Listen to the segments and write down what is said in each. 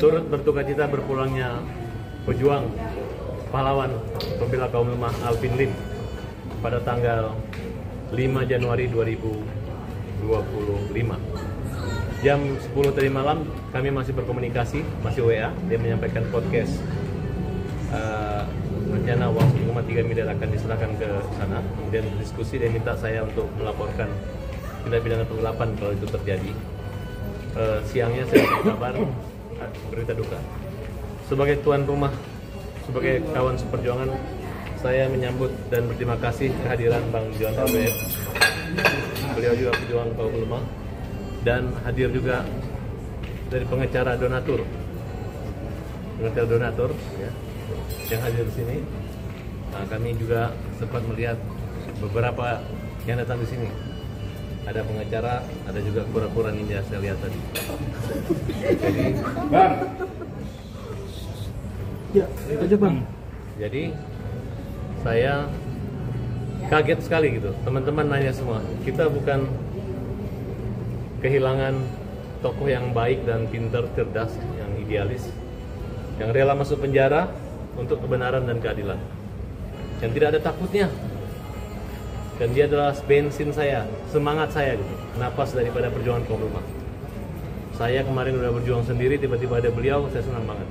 turut berdukacita berpulangnya pejuang pahlawan pembela kaum lemah Alvin Lim pada tanggal 5 Januari 2025. Jam 10 tadi malam kami masih berkomunikasi, masih WA. Dia menyampaikan podcast rencana uang 1,3 miliar akan diserahkan ke sana. Kemudian diskusi, dia minta saya untuk melaporkan tindak pidana penggelapan kalau itu terjadi. Siangnya saya dapat kabar berita duka. Sebagai tuan rumah, sebagai kawan seperjuangan, saya menyambut dan berterima kasih kehadiran Bang John LBF. Beliau juga pejuang kaum lemah, dan hadir juga dari pengacara donatur ya, yang hadir di sini. Nah, kami juga sempat melihat beberapa yang datang di sini. Ada pengacara, ada juga kura-kura ninja saya lihat tadi. Jadi, Bang. Ya, aja Bang. Jadi saya kaget sekali gitu. Teman-teman nanya semua. Kita bukan kehilangan tokoh yang baik dan pintar, cerdas, yang idealis, yang rela masuk penjara untuk kebenaran dan keadilan, yang tidak ada takutnya. Dan dia adalah bensin saya, semangat saya gitu, napas daripada perjuangan kaum lemah. Saya kemarin udah berjuang sendiri, tiba-tiba ada beliau, saya senang banget.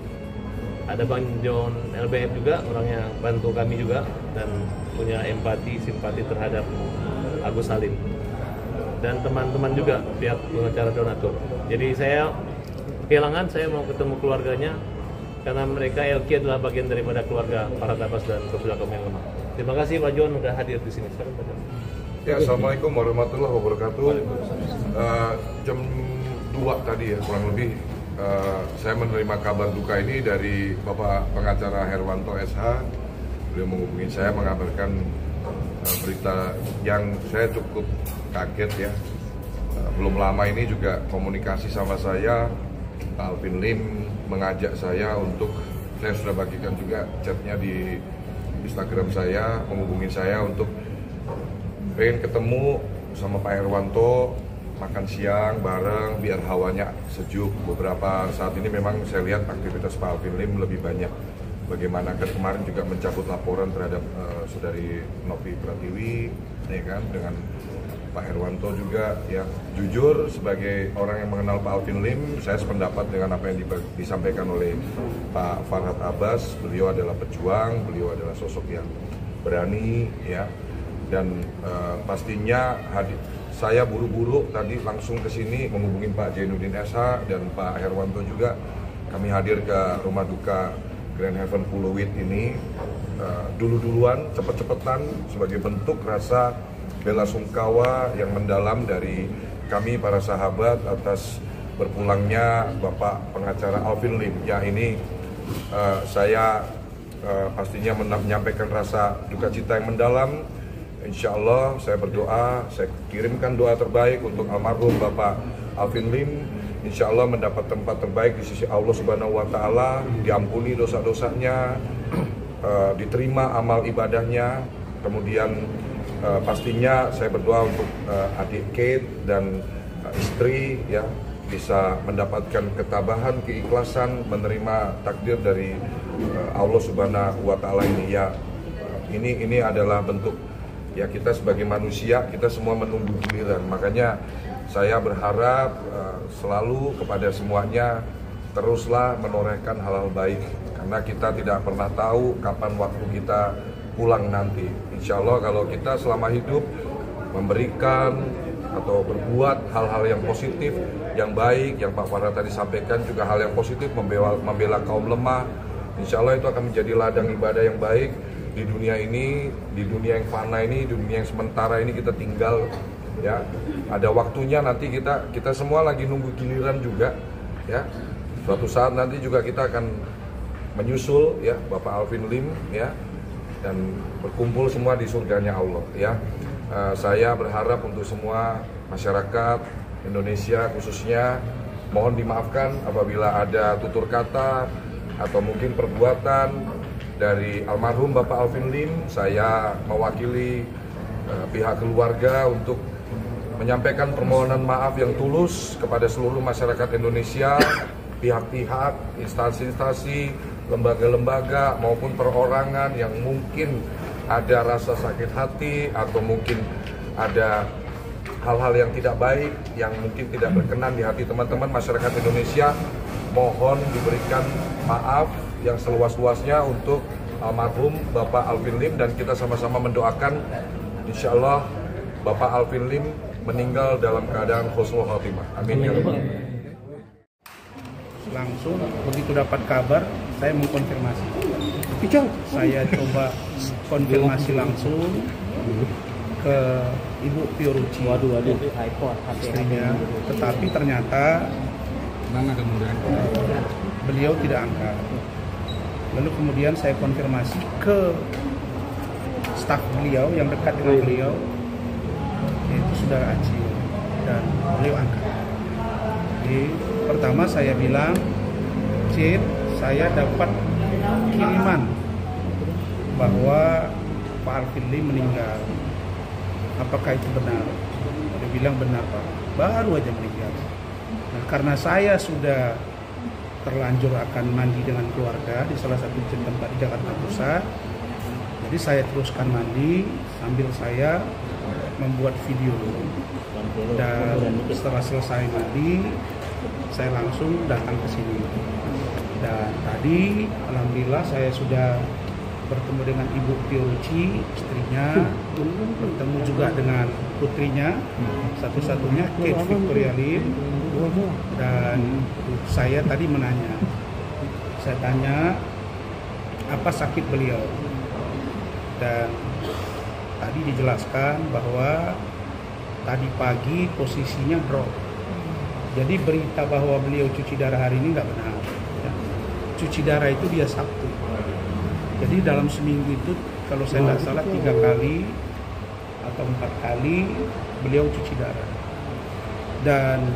Ada Bang John LBF juga, orang yang bantu kami juga dan punya empati, simpati terhadap Agus Salim. Dan teman-teman juga pihak pengacara donatur. Jadi saya kehilangan, saya mau ketemu keluarganya karena mereka LQ adalah bagian daripada keluarga para tabas dan pembela kaum yang lemah. Terima kasih Pak John sudah hadir di sini. Sekarang Pak John. Ya, assalamualaikum warahmatullahi wabarakatuh. Jam 2 tadi ya kurang lebih saya menerima kabar duka ini dari Bapak Pengacara Herwanto SH. Beliau menghubungi saya mengabarkan berita yang saya cukup kaget ya. Belum lama ini juga komunikasi sama saya, Pak Alvin Lim mengajak saya untuk, saya sudah bagikan juga chatnya di Instagram saya, menghubungi saya untuk pengen ketemu sama Pak Herwanto, makan siang bareng biar hawanya sejuk. Beberapa saat ini memang saya lihat aktivitas Pak Alvin Lim lebih banyak. Bagaimana kan kemarin juga mencabut laporan terhadap saudari Novi Pratiwi, ya kan, dengan Pak Herwanto juga ya. Jujur sebagai orang yang mengenal Pak Alvin Lim, saya sependapat dengan apa yang disampaikan oleh Pak Farhad Abbas. Beliau adalah pejuang, beliau adalah sosok yang berani ya. Dan pastinya saya buru-buru tadi langsung ke sini menghubungi Pak Jainuddin SH dan Pak Herwanto juga. Kami hadir ke rumah duka Grand Heaven Puluwit ini dulu-duluan, cepet-cepetan sebagai bentuk rasa bela sungkawa yang mendalam dari kami para sahabat atas berpulangnya Bapak Pengacara Alvin Lim. Ya, ini saya pastinya menyampaikan rasa duka cita yang mendalam. Insya Allah saya berdoa, saya kirimkan doa terbaik untuk almarhum Bapak Alvin Lim. Insya Allah mendapat tempat terbaik di sisi Allah Subhanahu wa Ta'ala, diampuni dosa-dosanya, diterima amal ibadahnya. Kemudian pastinya saya berdoa untuk adik Kate dan istri ya bisa mendapatkan ketabahan, keikhlasan menerima takdir dari Allah Subhanahu wa Ta'ala ini ya. Ini adalah bentuk ya kita sebagai manusia, kita semua menunggu giliran. Makanya saya berharap selalu kepada semuanya teruslah menorehkan hal-hal baik, karena kita tidak pernah tahu kapan waktu kita pulang nanti. Insya Allah kalau kita selama hidup memberikan atau berbuat hal-hal yang positif, yang baik, yang Pak Farah tadi sampaikan juga hal yang positif, membela kaum lemah, insya Allah itu akan menjadi ladang ibadah yang baik di dunia ini, di dunia yang fana ini, di dunia yang sementara ini kita tinggal ya. Ada waktunya nanti kita semua lagi nunggu giliran juga ya. Suatu saat nanti juga kita akan menyusul ya Bapak Alvin Lim ya, dan berkumpul semua di surganya Allah ya. Saya berharap untuk semua masyarakat Indonesia khususnya mohon dimaafkan apabila ada tutur kata atau mungkin perbuatan dari almarhum Bapak Alvin Lim. Saya mewakili pihak keluarga untuk menyampaikan permohonan maaf yang tulus kepada seluruh masyarakat Indonesia pihak-pihak, instansi-instansi, lembaga-lembaga maupun perorangan yang mungkin ada rasa sakit hati atau mungkin ada hal-hal yang tidak baik yang mungkin tidak berkenan di hati teman-teman masyarakat Indonesia, mohon diberikan maaf yang seluas-luasnya untuk almarhum Bapak Alvin Lim, dan kita sama-sama mendoakan insya Allah Bapak Alvin Lim meninggal dalam keadaan husnul khotimah. Amin ya rabbal alamin. Langsung begitu dapat kabar saya mengkonfirmasi. Saya coba konfirmasi langsung ke Ibu Fiorucci, istrinya, tetapi ternyata beliau tidak angkat. Lalu kemudian saya konfirmasi ke staf beliau yang dekat dengan beliau, yaitu Saudara Acil, dan beliau angkat. Jadi pertama saya bilang, Cil, saya dapat kiriman bahwa Pak Alvin Lim meninggal. Apakah itu benar? Dia bilang benar, Pak. Baru aja meninggal. Nah, karena saya sudah terlanjur akan mandi dengan keluarga di salah satu tempat di Jakarta Pusat, jadi saya teruskan mandi sambil saya membuat video. Dan setelah selesai mandi, saya langsung datang ke sini. Dan tadi alhamdulillah saya sudah bertemu dengan Ibu Fiorucci, istrinya, bertemu juga dengan putrinya, satu-satunya Kate Victoria Lim. Dan saya tadi menanya, saya tanya apa sakit beliau, dan tadi dijelaskan bahwa tadi pagi posisinya drop. Jadi berita bahwa beliau cuci darah hari ini nggak benar. Ya. Cuci darah itu dia Sabtu. Jadi dalam seminggu itu kalau saya nggak salah 3 kali atau 4 kali beliau cuci darah. Dan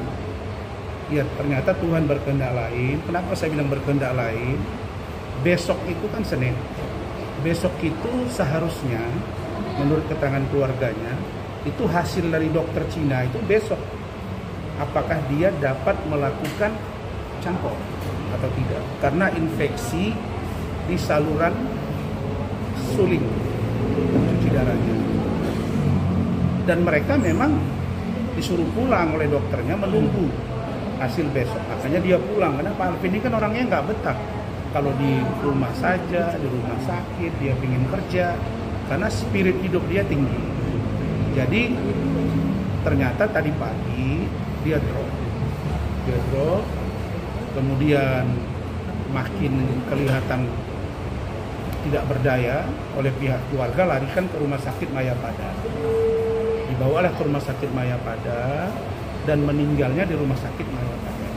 ya ternyata Tuhan berkehendak lain. Kenapa saya bilang berkehendak lain? Besok itu kan Senin. Besok itu seharusnya menurut keterangan keluarganya itu hasil dari dokter Cina itu besok. Apakah dia dapat melakukan cangkok atau tidak? Karena infeksi di saluran suling cuci darahnya. Dan mereka memang disuruh pulang oleh dokternya menunggu hasil besok. Makanya dia pulang. Karena Pak Alvin ini kan orangnya nggak betah. Kalau di rumah saja, di rumah sakit, dia ingin kerja. Karena spirit hidup dia tinggi. Jadi ternyata tadi pagi dia drop, kemudian makin kelihatan tidak berdaya oleh pihak keluarga, larikan ke rumah sakit Mayapada. Dibawalah ke rumah sakit Mayapada dan meninggalnya di rumah sakit Mayapada.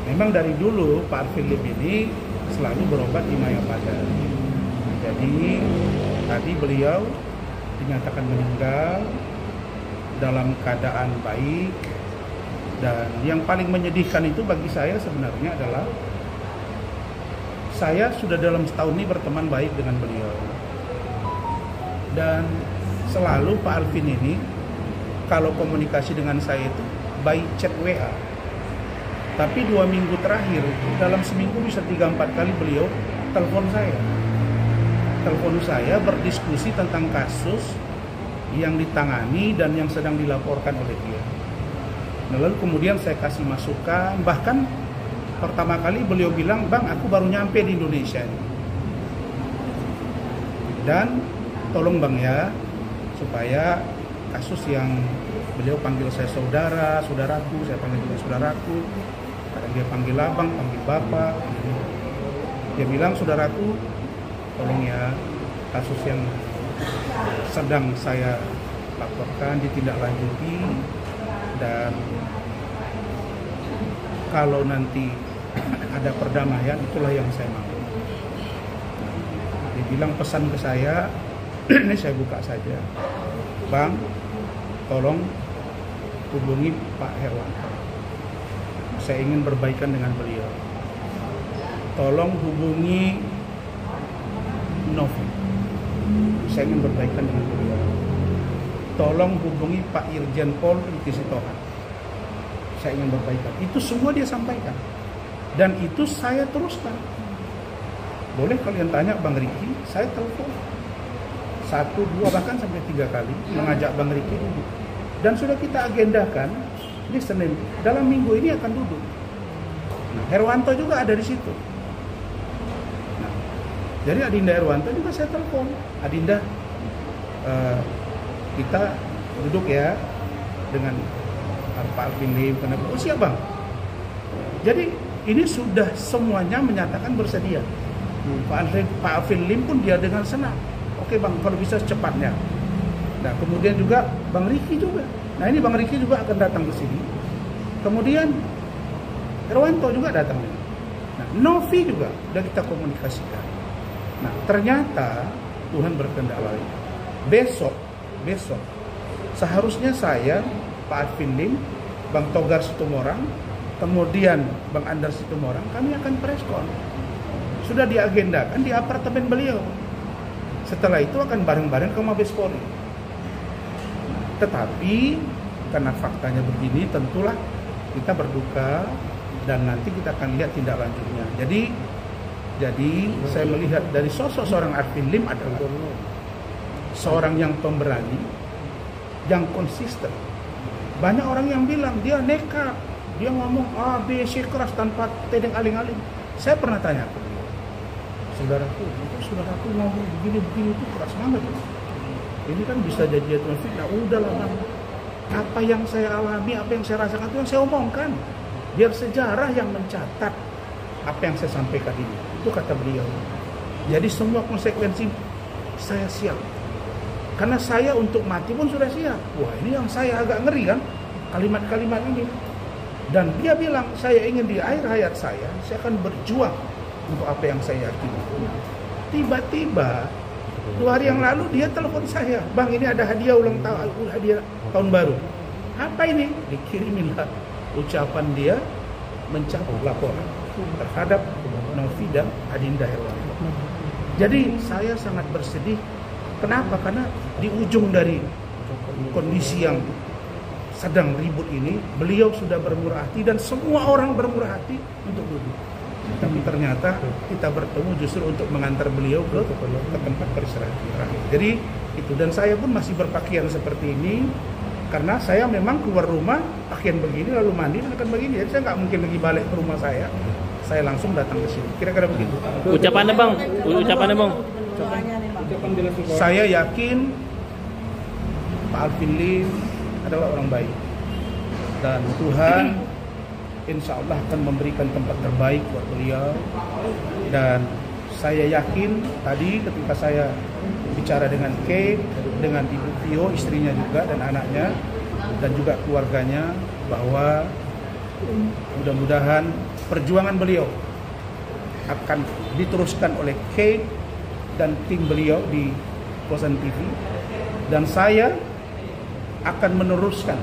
Memang dari dulu Pak Alvin Lim ini selalu berobat di Mayapada. Jadi tadi beliau dinyatakan meninggal dalam keadaan baik. Dan yang paling menyedihkan itu bagi saya sebenarnya adalah saya sudah dalam setahun ini berteman baik dengan beliau. Dan selalu Pak Alvin ini kalau komunikasi dengan saya itu by chat WA. Tapi 2 minggu terakhir dalam seminggu bisa 3-4 kali beliau telepon saya. Telepon saya berdiskusi tentang kasus yang ditangani dan yang sedang dilaporkan oleh dia. Nah, lalu kemudian saya kasih masukan, bahkan pertama kali beliau bilang, Bang, aku baru nyampe di Indonesia ini. Dan tolong Bang ya, supaya kasus yang beliau panggil saya saudara, saudaraku, saya panggil juga saudaraku, kadang dia panggil abang, panggil bapak. Dia bilang, saudaraku, tolong ya, kasus yang sedang saya laporkan ditindaklanjuti. Dan kalau nanti ada perdamaian, itulah yang saya mau. Dia bilang pesan ke saya, ini saya buka saja, Bang, tolong hubungi Pak Herwanto. Saya ingin berbaikan dengan beliau. Tolong hubungi Novi. Saya ingin berbaikan dengan beliau. Tolong hubungi Pak Irjen Pol Titi Sitohang. Saya ingin berbaikan. Itu semua dia sampaikan. Dan itu saya teruskan. Boleh kalian tanya Bang Riki, saya telepon 1, 2 bahkan sampai 3 kali mengajak Bang Riki duduk. Dan sudah kita agendakan ini Senin, dalam minggu ini akan duduk. Nah, Herwanto juga ada di situ. Nah, jadi Adinda Herwanto juga saya telepon, Adinda, kita duduk ya dengan Pak Alvin Lim. Oh siap Bang. Jadi ini sudah semuanya menyatakan bersedia. Pak Alvin Lim pun dia dengan senang. Oke Bang, kalau bisa secepatnya. Nah kemudian juga Bang Riki juga. Nah ini Bang Riki juga akan datang ke sini. Kemudian Herwanto juga datang. Nah Novi juga sudah kita komunikasikan. Nah ternyata Tuhan berkehendak lain. Besok seharusnya saya, Pak Alvin Lim, Bang Togar Situmorang, kemudian Bang Andar Situmorang, kami akan preskon. Sudah diagendakan di apartemen beliau. Setelah itu akan bareng-bareng ke Mabes Polri. Tetapi karena faktanya begini, tentulah kita berduka dan nanti kita akan lihat tindak lanjutnya. Jadi saya melihat dari sosok seorang Alvin Lim adalah seorang yang pemberani, yang konsisten. Banyak orang yang bilang dia nekat, dia ngomong A, B, C keras tanpa tedeng aling-aling. Saya pernah tanya ke dia, saudaraku ngomong begini itu keras banget. Ini kan bisa jadi fitnah. Udahlah Bang, apa yang saya alami, apa yang saya rasakan itu yang saya omongkan. Biar sejarah yang mencatat apa yang saya sampaikan ini. Itu kata beliau. Jadi semua konsekuensi saya siap. Karena saya untuk mati pun sudah siap. Wah ini yang saya agak ngeri kan, kalimat-kalimat ini. Dan dia bilang, saya ingin di akhir hayat saya akan berjuang untuk apa yang saya yakini. Tiba-tiba 2 hari yang lalu dia telepon saya, Bang ini ada hadiah ulang tahun, hadiah tahun baru. Apa ini? Dikiriminlah ucapan dia mencabut laporan terhadap Novi dan Adinda Herwanto. Jadi saya sangat bersedih. Kenapa? Karena di ujung dari kondisi yang sedang ribut ini, beliau sudah bermurah hati dan semua orang bermurah hati untuk duduk. Tapi ternyata kita bertemu justru untuk mengantar beliau ke tempat peristirahatan. Jadi itu, dan saya pun masih berpakaian seperti ini karena saya memang keluar rumah pakaian begini lalu mandi dan akan begini. Jadi saya nggak mungkin lagi balik ke rumah saya langsung datang ke sini. Kira-kira begitu. Ucapannya Bang. Saya yakin Pak Alvin Lim adalah orang baik dan Tuhan insya Allah akan memberikan tempat terbaik buat beliau. Dan saya yakin tadi ketika saya bicara dengan Kate, dengan Ibu Tio, istrinya juga dan anaknya dan juga keluarganya, bahwa mudah-mudahan perjuangan beliau akan diteruskan oleh Kate dan tim beliau di Kosan TV, dan saya akan meneruskan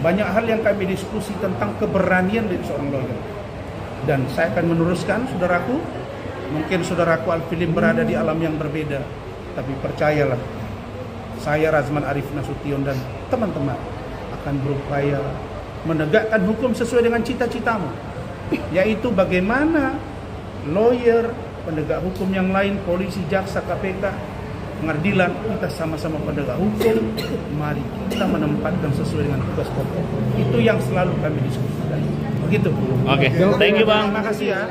banyak hal yang kami diskusi tentang keberanian dari seorang lawyer, dan saya akan meneruskan. Saudaraku, mungkin saudaraku Alvin Lim berada di alam yang berbeda, tapi percayalah, saya Razman Arif Nasution dan teman-teman akan berupaya menegakkan hukum sesuai dengan cita-citamu, yaitu bagaimana lawyer, penegak hukum yang lain, polisi, jaksa, KPK, pengadilan, kita sama-sama penegak hukum, mari kita menempatkan sesuai dengan tugas pokok. Itu yang selalu kami diskusikan. Begitu. Oke, thank you Bang. Terima kasih ya.